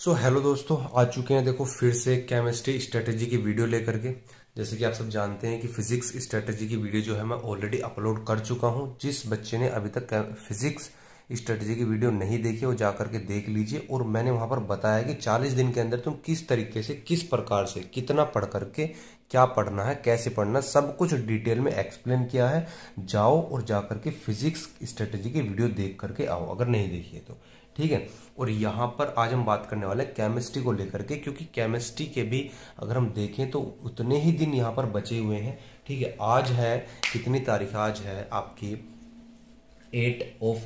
Hello दोस्तों, आ चुके हैं देखो फिर से केमिस्ट्री स्ट्रेटेजी की वीडियो लेकर के। जैसे कि आप सब जानते हैं कि फिजिक्स स्ट्रेटेजी की वीडियो जो है मैं ऑलरेडी अपलोड कर चुका हूं। जिस बच्चे ने अभी तक फिजिक्स स्ट्रेटेजी की वीडियो नहीं देखी वो जा करके देख लीजिए। और मैंने वहां पर बताया कि 40 दिन के अंदर तुम किस तरीके से, किस प्रकार से, कितना पढ़ करके, क्या पढ़ना है, कैसे पढ़ना है, सब कुछ डिटेल में एक्सप्लेन किया है। जाओ और जा करके फिजिक्स स्ट्रेटेजी की वीडियो देख करके आओ अगर नहीं देखी है तो, ठीक है। और यहाँ पर आज हम बात करने वाले हैं केमिस्ट्री को लेकर के, क्योंकि केमिस्ट्री के भी अगर हम देखें तो उतने ही दिन यहाँ पर बचे हुए हैं, ठीक है। आज है कितनी तारीख? आज है आपकी 8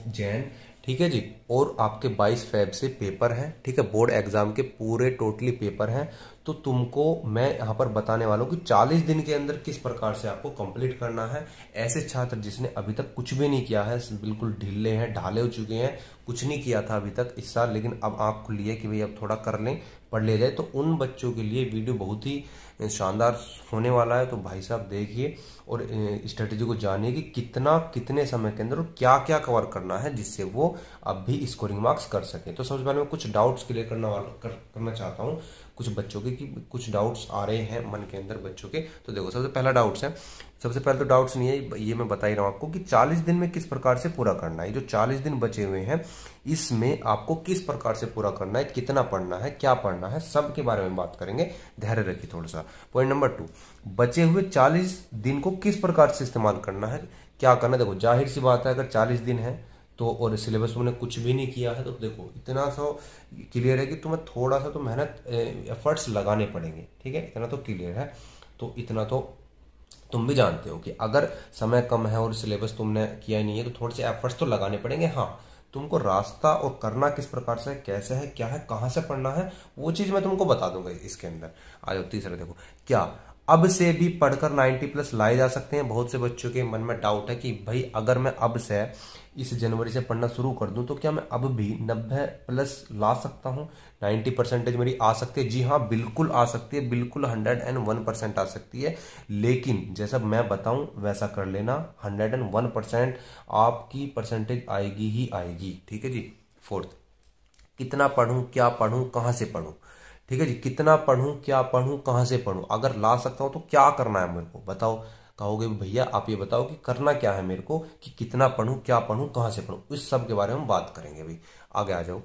जनवरी, ठीक है जी। और आपके 22 फरवरी से पेपर है, ठीक है। बोर्ड एग्जाम के पूरे टोटली पेपर हैं। तो तुमको मैं यहाँ पर बताने वाला हूँ कि 40 दिन के अंदर किस प्रकार से आपको कंप्लीट करना है। ऐसे छात्र जिसने अभी तक कुछ भी नहीं किया है, बिल्कुल ढीले हैं, ढाले हो चुके हैं, कुछ नहीं किया था अभी तक इस साल, लेकिन अब आँख खुली है कि भाई अब थोड़ा कर लें, पढ़ लिया जाए, तो उन बच्चों के लिए वीडियो बहुत ही शानदार होने वाला है। तो भाई साहब देखिए और स्ट्रेटेजी को जानिए कि कितना, कितने समय के अंदर और क्या क्या कवर करना है जिससे वो अब भी स्कोरिंग मार्क्स कर सके। तो सबसे पहले मैं कुछ डाउट्स क्लियर करना चाहता हूँ कुछ बच्चों के, कि कुछ डाउट्स आ रहे हैं मन के अंदर बच्चों के। तो देखो सबसे पहला डाउट्स है, सबसे पहले तो डाउट्स नहीं है, ये मैं बता ही रहा हूँ आपको कि 40 दिन में किस प्रकार से पूरा करना है। जो 40 दिन बचे हुए हैं इसमें आपको किस प्रकार से पूरा करना है, कितना पढ़ना है, क्या पढ़ना है, सब के बारे में बात करेंगे। धैर्य रखिए थोड़ा सा। पॉइंट नंबर 2, बचे हुए 40 दिन को किस प्रकार से इस्तेमाल करना है, क्या करना है। देखो जाहिर सी बात है, अगर 40 दिन है तो और सिलेबस तुमने कुछ भी नहीं किया है तो देखो इतना सा क्लियर है कि तुम्हें थोड़ा सा तो मेहनत, एफर्ट्स लगाने पड़ेंगे, ठीक है। इतना तो क्लियर है। तो इतना तो तुम भी जानते हो कि अगर समय कम है और सिलेबस तुमने किया ही नहीं है तो थोड़े से एफर्ट्स तो लगाने पड़ेंगे। हाँ, तुमको रास्ता और करना किस प्रकार से है, कैसे है, क्या है, कहाँ से पढ़ना है, वो चीज मैं तुमको बता दूंगा इसके अंदर। आ जाओ तीसरा, देखो क्या अब से भी पढ़कर 90+ लाए जा सकते हैं। बहुत से बच्चों के मन में डाउट है कि भाई अगर मैं अब से इस जनवरी से पढ़ना शुरू कर दूं तो क्या मैं अब भी 90+ ला सकता हूं, 90% मेरी आ सकती है? जी हाँ, बिल्कुल आ सकती है, बिल्कुल 101% आ सकती है। लेकिन जैसा मैं बताऊं वैसा कर लेना, 101% आपकी परसेंटेज आएगी ही आएगी, ठीक है जी। फोर्थ, कितना पढ़ूं, क्या पढ़ूं, कहां से पढ़ूं, ठीक है जी। कितना पढ़ूं, क्या पढ़ूं, कहां से पढ़ूं, अगर ला सकता हूं तो क्या करना है मेरे को बताओ। कहोगे भैया आप ये बताओ कि करना क्या है मेरे को, कि कितना पढ़ूं, क्या पढ़ूं, कहां से पढ़ूं, इस सब के बारे में हम बात करेंगे भाई। आगे आ जाओ।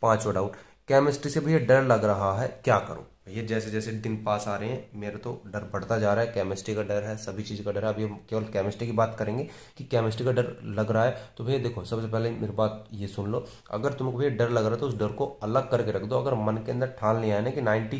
पांचवा डाउट, केमिस्ट्री से भैया डर लग रहा है, क्या करूं। भैया जैसे जैसे दिन पास आ रहे हैं मेरे तो डर बढ़ता जा रहा है। केमिस्ट्री का डर है, सभी चीज का डर है। अभी हम केवल केमिस्ट्री की बात करेंगे कि केमिस्ट्री का डर लग रहा है। तो भैया देखो सबसे पहले मेरी बात ये सुन लो, अगर तुमको भैया डर लग रहा है तो उस डर को अलग करके रख दो। अगर मन के अंदर ठान लिया है ना कि 90+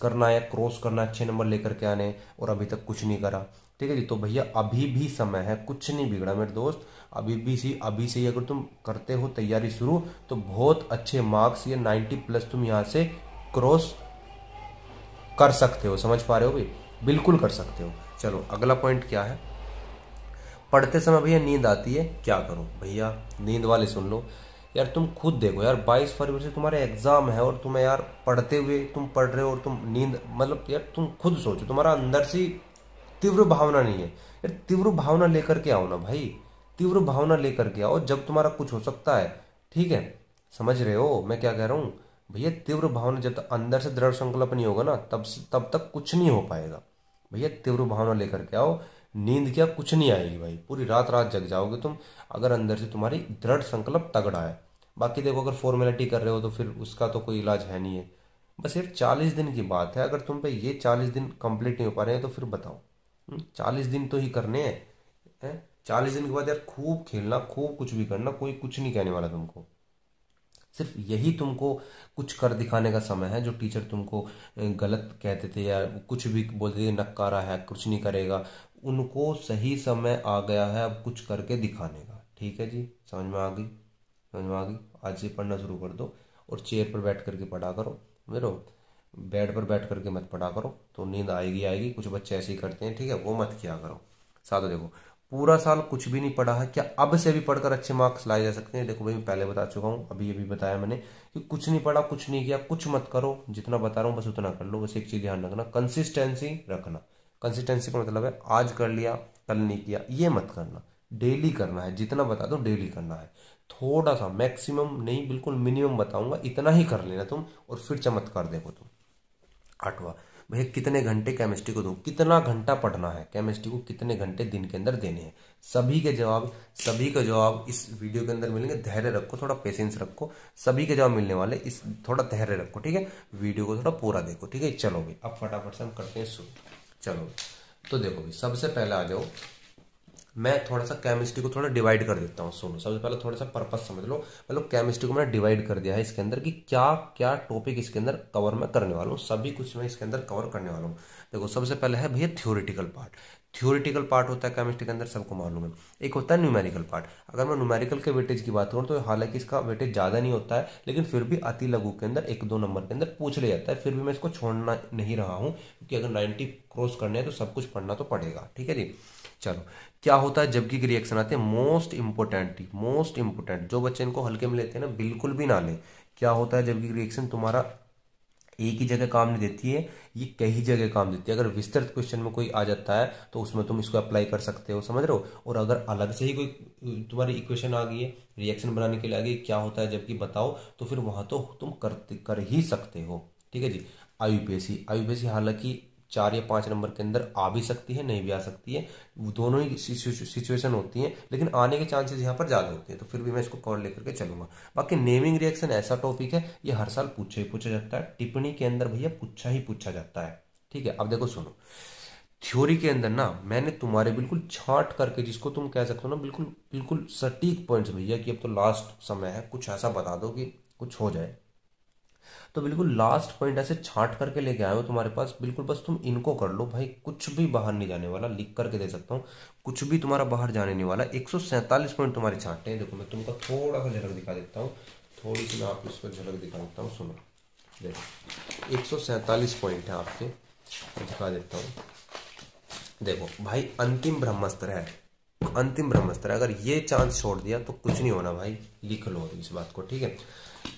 करना है, क्रॉस करना है, अच्छे नंबर लेकर के आने, और अभी तक कुछ नहीं करा, ठीक है जी, तो भैया अभी भी समय है, कुछ नहीं बिगड़ा मेरे दोस्त। अभी से ही अगर तुम करते हो तैयारी शुरू तो बहुत अच्छे मार्क्स, ये 90+ तुम यहाँ से क्रॉस कर सकते हो। समझ पा रहे हो भाई? बिल्कुल कर सकते हो। चलो अगला पॉइंट क्या है, पढ़ते समय भैया नींद आती है, क्या करूं। भैया नींद वाले सुन लो यार, तुम खुद देखो यार, 22 फरवरी से तुम्हारे एग्जाम है और तुम्हें यार पढ़ते हुए तुम पढ़ रहे हो और तुम नींद, मतलब यार तुम खुद सोचो, तुम्हारा अंदर से तीव्र भावना नहीं है यार। तीव्र भावना लेकर के आओ ना भाई, तीव्र भावना लेकर के आओ, जब तुम्हारा कुछ हो सकता है, ठीक है। समझ रहे हो मैं क्या कह रहा हूँ भैया? तीव्र भावना जब तक अंदर से दृढ़ संकल्प नहीं होगा ना, तब तक कुछ नहीं हो पाएगा। भैया तीव्र भावना लेकर के आओ, नींद क्या कुछ नहीं आएगी भाई, पूरी रात रात जग जाओगे तुम, अगर अंदर से तुम्हारी दृढ़ संकल्प तगड़ा है। बाकी देखो अगर फॉर्मेलिटी कर रहे हो तो फिर उसका तो कोई इलाज है नहीं है। बस यार 40 दिन की बात है, अगर तुम पे ये 40 दिन कंप्लीट नहीं हो पा रहे हैं तो फिर बताओ। 40 दिन तो ही करने हैं। 40 दिन के बाद यार खूब खेलना, खूब कुछ भी करना, कोई कुछ नहीं कहने वाला तुमको। सिर्फ यही तुमको कुछ कर दिखाने का समय है। जो टीचर तुमको गलत कहते थे या कुछ भी बोलते थे, नकारा है, कुछ नहीं करेगा, उनको सही समय आ गया है अब कुछ करके दिखाने का, ठीक है जी। समझ में आ गई? समझ में आ गई? आज से पढ़ना शुरू कर दो और चेयर पर बैठ करके पढ़ा करो मेरे, बेड पर बैठ करके मत पढ़ा करो, तो नींद आएगी आएगी। कुछ बच्चे ऐसे ही करते हैं, ठीक है, वो मत किया करो। साथ देखो, पूरा साल कुछ भी नहीं पढ़ा है, क्या अब से भी पढ़कर अच्छे मार्क्स लाए जा सकते हैं? देखो भाई मैं पहले बता चुका हूँ, अभी बताया मैंने कि कुछ नहीं पढ़ा, कुछ नहीं किया, कुछ मत करो। जितना बता रहा हूँ बस उतना कर लो। बस एक चीज ध्यान रखना, कंसिस्टेंसी रखना। कंसिस्टेंसी का मतलब है आज कर लिया कल नहीं किया, ये मत करना, डेली करना है। जितना बता दो डेली करना है। थोड़ा सा, मैक्सिमम नहीं बिल्कुल मिनिमम बताऊंगा, इतना ही कर लेना तुम और फिर चमत्कार देखो तुम। 8वां, भैया कितने घंटे केमिस्ट्री को दूं, कितना घंटा पढ़ना है केमिस्ट्री को, कितने घंटे दिन के अंदर देने हैं। सभी के जवाब इस वीडियो के अंदर मिलेंगे। धैर्य रखो, थोड़ा पेशेंस रखो, सभी के जवाब मिलने वाले, इस थोड़ा धैर्य रखो, ठीक है। वीडियो को थोड़ा पूरा देखो, ठीक है। चलो भाई अब फटाफट से हम करते हैं शुरू। चलो तो देखो भाई, सबसे पहले आ जाओ, मैं थोड़ा सा केमिस्ट्री को थोड़ा डिवाइड कर देता हूँ। सुनो, सबसे पहले थोड़ा सा पर्पस समझ लो। मतलब केमिस्ट्री को मैंने डिवाइड कर दिया है इसके अंदर कि क्या क्या टॉपिक इसके अंदर कवर मैं करने वाला हूँ, सभी कुछ मैं इसके अंदर कवर करने वाला हूँ। देखो सबसे पहले है भैया थ्योरेटिकल पार्ट। थ्योरेटिकल पार्ट होता है केमिस्ट्री के अंदर, सबको मालूम है। एक होता है न्यूमेरिकल पार्ट। अगर मैं न्यूमेरिकल के वेटेज की बात करूँ तो हालांकि इसका वेटेज ज़्यादा नहीं होता है, लेकिन फिर भी अति लघु के अंदर 1-2 नंबर के अंदर पूछ लिया जाता है। फिर भी मैं इसको छोड़ना नहीं रहा हूँ, क्योंकि अगर 90 क्रॉस करने हैं तो सब कुछ पढ़ना तो पड़ेगा, ठीक है जी। चलो, क्या होता है जबकि के रिएक्शन आते हैं, मोस्ट इंपोर्टेंट जो बच्चे इनको हल्के में लेते हैं ना, बिल्कुल भी ना लें। क्या होता है जबकि रिएक्शन तुम्हारा एक ही जगह काम नहीं देती है, ये कई जगह काम देती है। अगर विस्तृत क्वेश्चन में कोई आ जाता है तो उसमें तुम इसको अप्लाई कर सकते हो, समझ रहे हो। और अगर अलग से ही कोई तुम्हारी इक्वेशन आ गई है, रिएक्शन बनाने के लिए आ गई, क्या होता है जबकि बताओ, तो फिर वहां तो तुम कर ही सकते हो, ठीक है जी। आईयूपीएससी हालांकि 4 या 5 नंबर के अंदर आ भी सकती है, नहीं भी आ सकती है, दोनों ही सिचुएशन होती हैं, लेकिन आने के चांसेस यहाँ पर ज्यादा होते हैं, तो फिर भी मैं इसको कवर लेकर के चलूंगा। बाकी नेमिंग रिएक्शन ऐसा टॉपिक है, ये हर साल पूछा जाता है, टिप्पणी के अंदर भैया पूछा जाता है, ठीक है। अब देखो सुनो, थ्योरी के अंदर ना मैंने तुम्हारे बिल्कुल छांट करके, जिसको तुम कह सकते हो ना बिल्कुल बिल्कुल सटीक पॉइंट्स भैया, कि अब तो लास्ट समय है, कुछ ऐसा बता दो कि कुछ हो जाए, तो बिल्कुल लास्ट पॉइंट ऐसे छांट करके लेके आए हो तुम्हारे पास। बिल्कुल बस तुम इनको कर लो भाई, कुछ भी बाहर नहीं जाने वाला, लिख करके दे सकता हूँ, कुछ भी तुम्हारा बाहर जाने नहीं वाला। 147 पॉइंट तुम्हारे छांटे हैं। देखो मैं तुमको थोड़ा सा झलक दिखा देता हूँ, थोड़ी सी मैं आपको इस पर झलक दिखा देता हूँ, सुनो। देखो 147 पॉइंट है आपके, मैं दिखा देता हूँ। देखो भाई अंतिम ब्रह्मास्त्र है, अंतिम ब्रह्मास्त्र है। अगर ये चांस छोड़ दिया तो कुछ नहीं होना भाई, लिख लो इस बात को, ठीक है।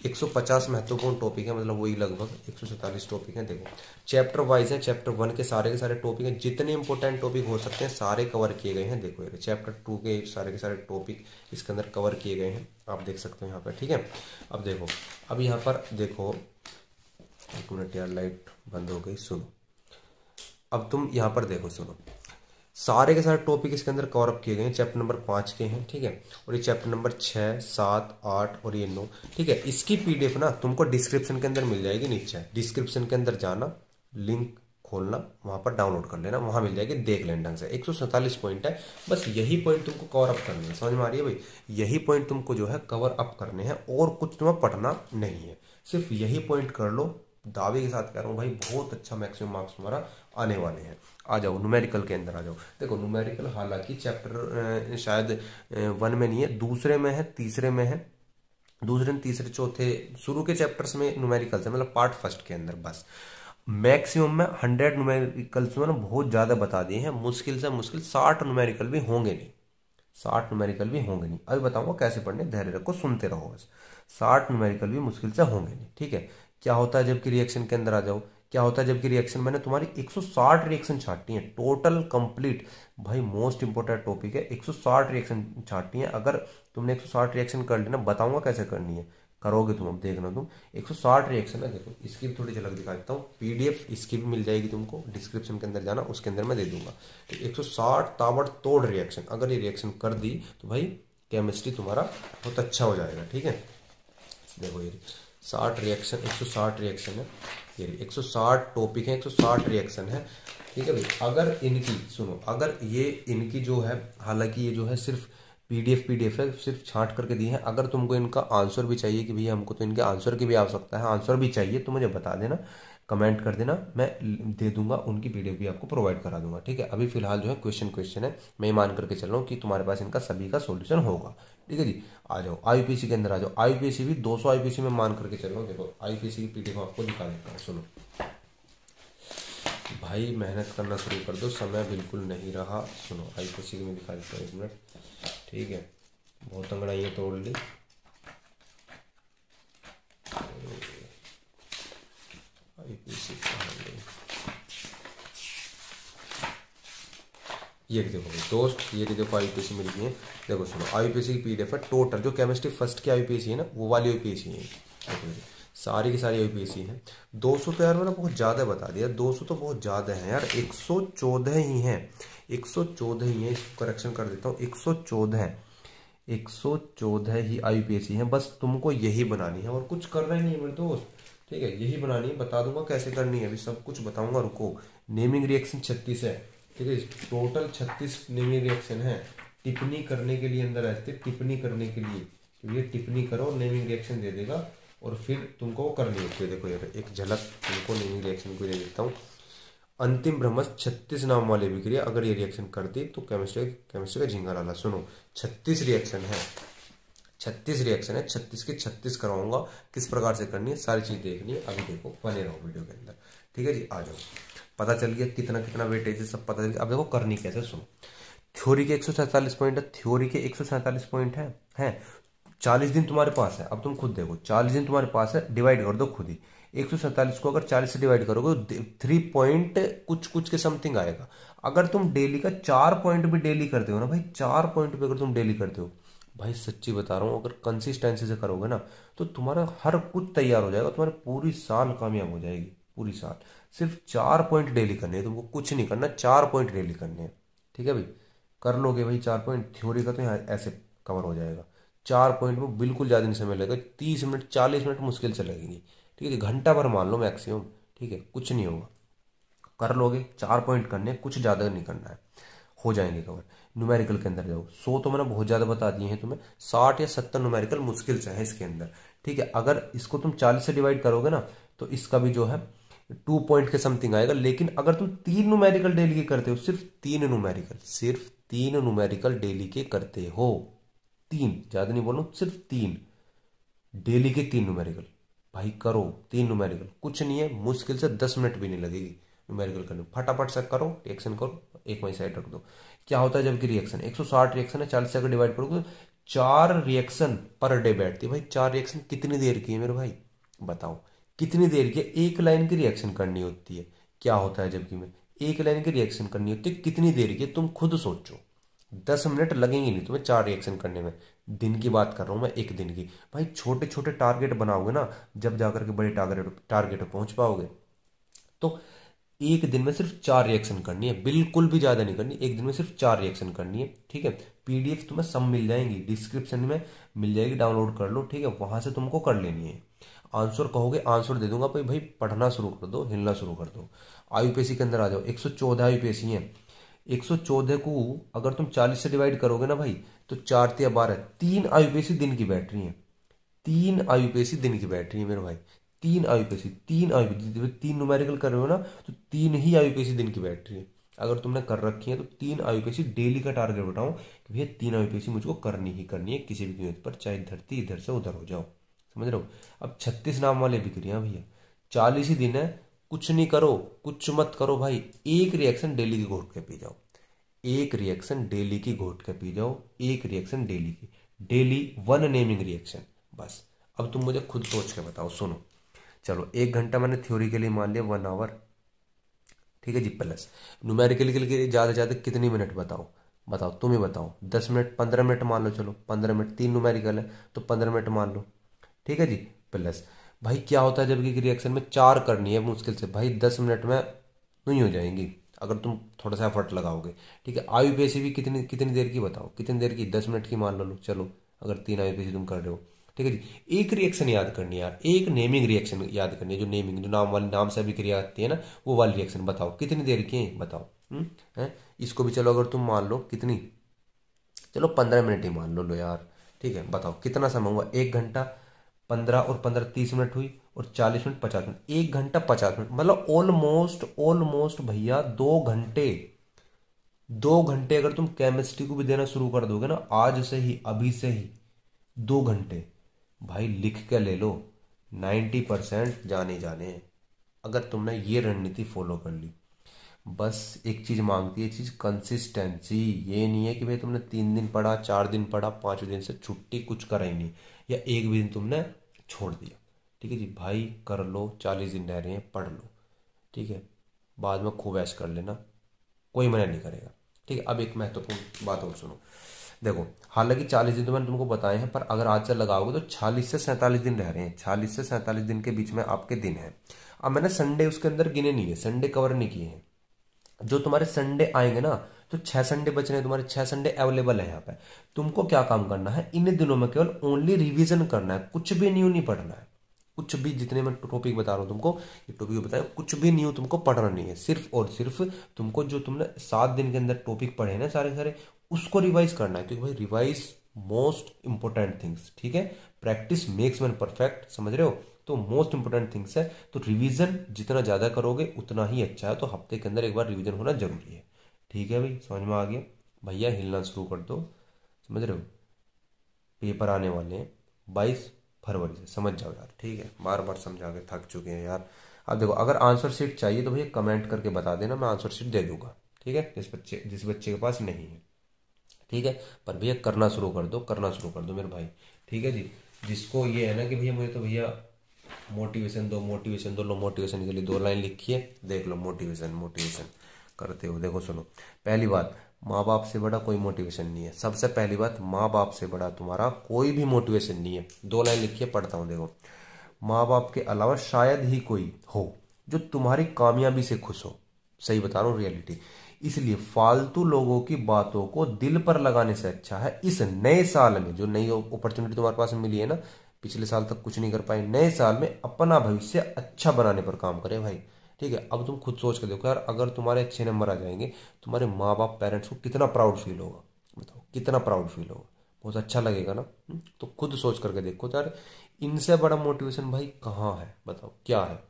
150 महत्वपूर्ण टॉपिक है, मतलब वही लगभग 147 टॉपिक हैं। देखो चैप्टर वाइज है, चैप्टर 1 के सारे टॉपिक हैं, जितने इंपॉर्टेंट टॉपिक हो सकते हैं सारे कवर किए गए हैं। देखो ये चैप्टर 2 के सारे टॉपिक इसके अंदर कवर किए गए हैं, आप देख सकते हो यहाँ पर, ठीक है। अब देखो, अब यहाँ पर देखो, एक मिनट यार लाइट बंद हो गई, सुनो। अब तुम यहाँ पर देखो, सुनो, सारे के सारे टॉपिक इसके अंदर कवर अप किए गए हैं। चैप्टर नंबर 5 के हैं, ठीक है। और ये चैप्टर नंबर 6, 7, 8 और ये 9, ठीक है। इसकी पीडीएफ ना तुमको डिस्क्रिप्शन के अंदर मिल जाएगी, नीचे डिस्क्रिप्शन के अंदर जाना, लिंक खोलना, वहां पर डाउनलोड कर लेना, वहां मिल जाएगी, देख लेना ढंग से। 147 पॉइंट है, बस यही पॉइंट तुमको कवर अप करने हैं, समझ में आ रही है भाई। यही पॉइंट तुमको जो है कवर अप करने हैं, और कुछ तुम्हें पढ़ना नहीं है, सिर्फ यही पॉइंट कर लो। दावे के साथ कह रहा हूँ भाई, बहुत अच्छा मैक्सिमम मार्क्स तुम्हारा आने वाले हैं। आ जाओ न्यूमेरिकल के अंदर आ जाओ। देखो न्यूमेरिकल हालांकि चैप्टर शायद 1 में नहीं है, दूसरे में है, तीसरे में है, दूसरे तीसरे चौथे शुरू के चैप्टर्स में न्यूमेरिकल्स है, मतलब पार्ट फर्स्ट के अंदर। बस मैक्सिमम में 100 न्यूमेरिकल्स में ना बहुत ज्यादा बता दिए हैं, मुश्किल से मुश्किल 60 न्यूमेरिकल भी होंगे नहीं, 60 न्यूमेरिकल भी होंगे नहीं। अभी बताऊंगा कैसे पढ़ने, धैर्य रखो, सुनते रहो बस। 60 न्यूमेरिकल भी मुश्किल से होंगे नहीं, ठीक है। क्या होता है जबकि रिएक्शन के अंदर आ जाओ। क्या होता है जबकि रिएक्शन, मैंने तुम्हारी 160 रिएक्शन छांटी है टोटल कंप्लीट, भाई मोस्ट इंपोर्टेंट टॉपिक है। 160 रिएक्शन छांटी है। अगर तुमने 160 रिएक्शन कर ली ना, बताऊंगा कैसे करनी है, करोगे तुम, अब देखना तुम। 160 रिएक्शन है, देखो इसकी भी थोड़ी झलक दिखा देता हूँ। पीडीएफ इसकी भी मिल जाएगी तुमको, डिस्क्रिप्शन के अंदर जाना, उसके अंदर मैं दे दूंगा। तो 160 ताबड़तोड़ रिएक्शन, अगर ये रिएक्शन कर दी तो भाई केमिस्ट्री तुम्हारा बहुत अच्छा हो जाएगा, ठीक है। देखो ये 60 रिएक्शन, 160 रिएक्शन है, ये 160 टॉपिक है, 160 रिएक्शन है, ठीक है भाई। अगर इनकी सुनो, अगर ये इनकी जो है, हालांकि ये जो है सिर्फ पीडीएफ है, सिर्फ छांट करके दी है। अगर तुमको इनका आंसर भी चाहिए कि भैया हमको तो इनके आंसर की भी आवश्यकता है, आंसर भी चाहिए, तो मुझे बता देना, कमेंट कर देना, मैं दे दूंगा, उनकी पीडीएफ भी आपको प्रोवाइड करा दूंगा, ठीक है। अभी फिलहाल जो है क्वेश्चन है, मैं मान करके चल रहा हूँ कि तुम्हारे पास इनका सभी का सोल्यूशन होगा, ठीक है जी। आ जाओ आईयूपीएससी के अंदर आ जाओ। आईयूपीएससी भी 200 आईयूपीएससी में मान करके चल रहा हूँ। देखो आईयूपीएससी की पीडीएफ आपको दिखा देता हूँ, सुनो भाई, मेहनत करना शुरू कर दो, समय बिल्कुल नहीं रहा। सुनो आईयूपीएससी की मैं दिखा देता हूँ, 1 मिनट, ठीक है। बहुत अंगड़ाइयाँ तोड़ ली, आईयूपीएससी ये देखो भाई दोस्त, ये देखो आईयूपीएसी मिल गई है। देखो सुनो, आईयूपीएसी की पीडीएफ है टोटल, जो केमिस्ट्री फर्स्ट की आईयूपीएसी है ना, वो वाली आईयूपीएसी है। देखो ये सारी की सारी आईयूपीएसी है। 200 तो यार मैंने बहुत ज़्यादा बता दिया, 200 तो बहुत ज़्यादा है यार, 114 ही है, 114 ही है। इसको करेक्शन कर देता हूँ, 114 ही आईयूपीएसी है। बस तुमको यही बनानी है और कुछ करना ही नहीं है मेरे दोस्त, ठीक है, यही बनानी है। बता दूंगा कैसे करनी है, अभी सब कुछ बताऊंगा, रुको। नेमिंग रिएक्शन 36 है, ठीक है, टोटल 36 नेमिंग रिएक्शन है। टिप्पणी करने के लिए अंदर आते, टिप्पणी करने के लिए, तो ये टिप्पणी करो, नेमिंग रिएक्शन दे देगा और फिर तुमको वो करनी होती है। देखो यार एक झलक तुमको नेमिंग रिएक्शन को दे देता हूँ। अंतिम ब्रह्मस 36 नाम वाले विक्रिया अगर ये रिएक्शन करती तो केमिस्ट्री का झिंगा लाला। सुनो 36 रिएक्शन है, 36 रिएक्शन है, 36 के 36 करवाऊंगा। किस प्रकार से करनी है सारी चीज देखनी है, अभी देखो, बने रहो वीडियो के अंदर, ठीक है जी। आ जाओ, पता चल गया कितना कितना वेटेज है, सब पता चल गया। अब देखो करनी कैसे, सुनो। थ्योरी के 147 पॉइंट है, थ्योरी के 147 पॉइंट है 40 दिन तुम्हारे पास है। अब तुम खुद देखो, 40 दिन तुम्हारे पास है, डिवाइड कर दो खुद ही। 147 को अगर 40 से डिवाइड करोगे तो 3 पॉइंट कुछ कुछ के समथिंग आएगा। अगर तुम डेली का 4 पॉइंट भी डेली करते हो ना भाई, 4 पॉइंट भी अगर तुम डेली करते हो भाई, सच्ची बता रहा हूँ, अगर कंसिस्टेंसी से करोगे ना तो तुम्हारा हर कुछ तैयार हो जाएगा, तुम्हारी पूरी साल कामयाब हो जाएगी, पूरी साल। सिर्फ 4 पॉइंट डेली करने हैं तुमको, कुछ नहीं करना, 4 पॉइंट डेली करने हैं, ठीक है भाई। कर लोगे भाई 4 पॉइंट, थ्योरी का तो यहाँ ऐसे कवर हो जाएगा। 4 पॉइंट में बिल्कुल ज़्यादा नहीं समय लगेगा, 30 मिनट 40 मिनट मुश्किल से लगेंगी, ठीक है, घंटा भर मान लो मैक्सिमम, ठीक है, कुछ नहीं होगा। कर लोगे, 4 पॉइंट करने, कुछ ज़्यादा नहीं करना है, हो जाएंगे कवर। न्यूमेरिकल के अंदर जाओ, 100 तो मैंने बहुत ज़्यादा बता दिए हैं तुम्हें, 60 या 70 न्यूमेरिकल मुश्किल से है इसके अंदर, ठीक है। अगर इसको तुम 40 से डिवाइड करोगे ना तो इसका भी जो है 2 पॉइंट के समथिंग आएगा। लेकिन अगर तुम 3 न्यूमेरिकल डेली के करते हो, सिर्फ तीन न्यूमेरिकल डेली के करते हो, 3, ज़्यादा नहीं बोलूँ, सिर्फ 3 डेली के 3 न्यूमेरिकल, भाई करो 3 न्यूमेरिकल, कुछ नहीं है, मुश्किल से 10 मिनट भी नहीं लगेगी न्यूमेरिकल करने, फटाफट से करो, रिएक्शन करो, एक वही साइड रख दो। क्या होता है जबकि रिएक्शन 160 रिएक्शन है, 40 से अगर डिवाइड करोगे तो 4 रिएक्शन पर डे बैठती है। भाई 4 रिएक्शन कितनी देर की है मेरे भाई, बताओ कितनी देर की है? एक लाइन की रिएक्शन करनी होती है। क्या होता है जबकि में एक लाइन की रिएक्शन करनी होती है, कितनी देर की है तुम खुद सोचो। 10 मिनट लगेंगे नहीं तुम्हें 4 रिएक्शन करने में। दिन की बात कर रहा हूं मैं, एक दिन की। भाई छोटे छोटे टारगेट बनाओगे ना, जब जाकर के बड़े टारगेट टारगेट पे पहुंच पाओगे। तो एक दिन में सिर्फ 4 रिएक्शन करनी है, बिल्कुल भी ज्यादा नहीं करनी, एक दिन में सिर्फ 4 रिएक्शन करनी है, ठीक है। पीडीएफ तुम्हें सब मिल जाएंगी, डिस्क्रिप्शन में मिल जाएगी, डाउनलोड कर लो, ठीक है, वहां से तुमको कर लेनी है। आंसर कहोगे, आंसर दे दूंगा, भाई पढ़ना शुरू कर दो, हिलना शुरू कर दो। आईयूपीएसी के अंदर आ जाओ, 114 आईयूपीएसी है। 114 को अगर तुम 40 से डिवाइड करोगे ना भाई, तो 4 या 12, 3 आईयूपीएसी दिन की बैटरी है, 3 आईयूपीएसी दिन की बैटरी है मेरे भाई, 3 आईयूपीएसी, 3 आईयूपीएसी, 3 न्यूमेरिकल कर रहे हो ना तो 3 ही आईयूपीएसी दिन की बैटरी है। अगर तुमने कर रखी है तो 3 आईयूपीएसी डेली का टारगेट बताओ कि भैया 3 आईयूपीएसी मुझको करनी ही करनी है, किसी भी कीमत पर, चाहे धरती इधर से उधर हो जाओ, समझ रहे हो। अब 36 नाम वाले विक्रिया भैया, 40 ही दिन है, कुछ नहीं करो, कुछ मत करो भाई, एक रिएक्शन डेली की घोट के पी जाओ, एक रिएक्शन डेली की घोट के पी जाओ, एक रिएक्शन डेली की, डेली 1 नेमिंग रिएक्शन, बस। अब तुम मुझे खुद सोच के बताओ, सुनो, चलो 1 घंटा मैंने थ्योरी के लिए मान लिया, 1 आवर, ठीक है जी, प्लस न्यूमेरिकल के लिए ज्यादा से ज्यादा कितनी मिनट बताओ, बताओ तुम ही बताओ, 10 मिनट, 15 मिनट मान लो, चलो 15 मिनट, 3 न्यूमेरिकल है तो 15 मिनट मान लो, ठीक है जी, प्लस। भाई क्या होता है जबकि रिएक्शन में 4 करनी है मुश्किल से, भाई 10 मिनट में नहीं हो जाएंगी अगर तुम थोड़ा सा एफर्ट लगाओगे, ठीक है। आईयूपीएसी भी कितनी कितनी देर की बताओ, कितनी देर की, 10 मिनट की मान लो, चलो अगर 3 आईयूपीएसी तुम कर रहे हो, ठीक है जी। एक रिएक्शन याद करनी है यार, एक नेमिंग रिएक्शन याद करनी है, जो नेमिंग, जो नाम वाली, नाम से अभिक्रिया आती है ना, वो वाली रिएक्शन बताओ कितनी देर की है, बताओ। है, इसको भी चलो अगर तुम मान लो कितनी, चलो 15 मिनट ही मान लो यार, ठीक है, बताओ कितना समय हुआ, 1 घंटा, 15 और 15 30 मिनट हुई, और 40 मिनट 50 मिनट, 1 घंटा 50 मिनट, मतलब ऑलमोस्ट ऑलमोस्ट भैया 2 घंटे। 2 घंटे अगर तुम केमिस्ट्री को भी देना शुरू कर दोगे ना, आज से ही, अभी से ही 2 घंटे, भाई लिख के ले लो, 90% जाने जाने हैं अगर तुमने ये रणनीति फॉलो कर ली। बस एक चीज मांगती है चीज, कंसिस्टेंसी। ये नहीं है कि भाई तुमने 3 दिन पढ़ा, 4 दिन पढ़ा, 5वें दिन से छुट्टी, कुछ करा ही नहीं, या एक भी दिन तुमने छोड़ दिया, ठीक है जी। भाई कर लो, 40 दिन रह रहे हैं, पढ़ लो, ठीक है, बाद में खूब ऐश कर लेना, कोई मना नहीं करेगा, ठीक है। अब एक महत्वपूर्ण बात और सुनो, देखो हालांकि 40 दिन तो मैंने तुमको बताए हैं, पर अगर आज से लगाओगे तो 46 से 47 दिन रह रहे हैं, 46 से 47 दिन के बीच में आपके दिन है। अब मैंने संडे उसके अंदर गिने नहीं है, संडे कवर नहीं किए हैं। जो तुम्हारे संडे आएंगे ना, तो 6 संडे बच रहे हैं तुम्हारे, 6 संडे अवेलेबल है यहाँ पे। तुमको क्या काम करना है इन दिनों में, केवल ओनली रिवीजन करना है, कुछ भी न्यू नहीं पढ़ना है। कुछ भी, जितने मैं टॉपिक बता रहा हूँ तुमको, ये टॉपिक बताया, कुछ भी न्यू तुमको पढ़ना नहीं है। सिर्फ और सिर्फ तुमको जो तुमने 7 दिन के अंदर टॉपिक पढ़े ना सारे सारे, उसको रिवाइज करना है, क्योंकि भाई रिवाइज मोस्ट इंपोर्टेंट थिंग्स, ठीक है। प्रैक्टिस मेक्स मैन परफेक्ट, समझ रहे हो। तो मोस्ट इंपोर्टेंट थिंग्स है, तो रिवीजन जितना ज्यादा करोगे उतना ही अच्छा है। तो हफ्ते के अंदर एक बार रिवीजन होना जरूरी है, ठीक है भाई, समझ में आ गया। भैया हिलना शुरू कर दो, समझ रहे हो। पेपर आने वाले हैं 22 फरवरी से, समझ जाओ यार, ठीक है। बार बार समझा के थक चुके हैं यार। अब देखो, अगर आंसर शीट चाहिए तो भैया कमेंट करके बता देना, मैं आंसर शीट दे दूंगा, ठीक है, जिस बच्चे के पास नहीं है, ठीक है। पर भैया करना शुरू कर दो, करना शुरू कर दो मेरे भाई, ठीक है जी। जिसको ये है ना कि भैया मुझे तो भैया मोटिवेशन दो, मोटिवेशन दो, लो मोटिवेशन के लिए 2 लाइन लिखी है, देख लो। मोटिवेशन मोटिवेशन करते हो, देखो सुनो। पहली बात, माँ बाप से बड़ा कोई मोटिवेशन नहीं है। सबसे पहली बात, माँ बाप से बड़ा तुम्हारा कोई भी मोटिवेशन नहीं है। 2 लाइन लिखी है, पढ़ता हूँ, देखो। माँ बाप के अलावा शायद ही कोई हो जो तुम्हारी कामयाबी से खुश हो। सही बता रहा हूँ, रियलिटी। इसलिए फालतू लोगों की बातों को दिल पर लगाने से अच्छा है इस नए साल में, जो नई अपॉर्चुनिटी तुम्हारे पास मिली है ना, पिछले साल तक कुछ नहीं कर पाए, नए साल में अपना भविष्य अच्छा बनाने पर काम करें भाई, ठीक है। अब तुम खुद सोच के देखो यार, अगर तुम्हारे अच्छे नंबर आ जाएंगे, तुम्हारे माँ बाप पेरेंट्स को कितना प्राउड फील होगा, बताओ कितना प्राउड फील होगा, बहुत अच्छा लगेगा ना। तो खुद सोच करके देखो तो यार, इनसे बड़ा मोटिवेशन भाई कहाँ है, बताओ क्या है।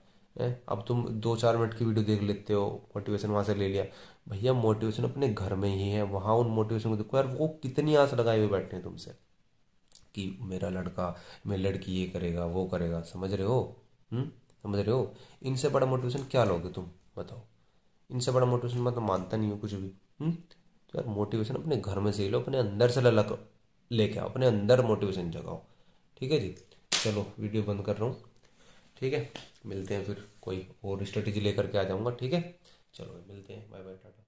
अब तुम 2-4 मिनट की वीडियो देख लेते हो, मोटिवेशन वहां से ले लिया। भैया मोटिवेशन अपने घर में ही है, वहां उन मोटिवेशन को देखो यार, वो कितनी आस लगाए हुए बैठे हैं तुमसे कि मेरा लड़का, मेरी लड़की ये करेगा वो करेगा, समझ रहे हो। समझ रहे हो। इनसे बड़ा मोटिवेशन क्या लोगे तुम, बताओ। इनसे बड़ा मोटिवेशन मैं तो मानता नहीं हूँ कुछ भी। तो यार मोटिवेशन अपने घर में से ही लो, अपने अंदर से ललक लेके आओ, अपने अंदर मोटिवेशन जगाओ, ठीक है जी। चलो वीडियो बंद कर रहा हूँ, ठीक है। मिलते हैं फिर, कोई और स्ट्रेटेजी लेकर के आ जाऊंगा, ठीक है। चलो मिलते हैं, बाय बाय, टाटा।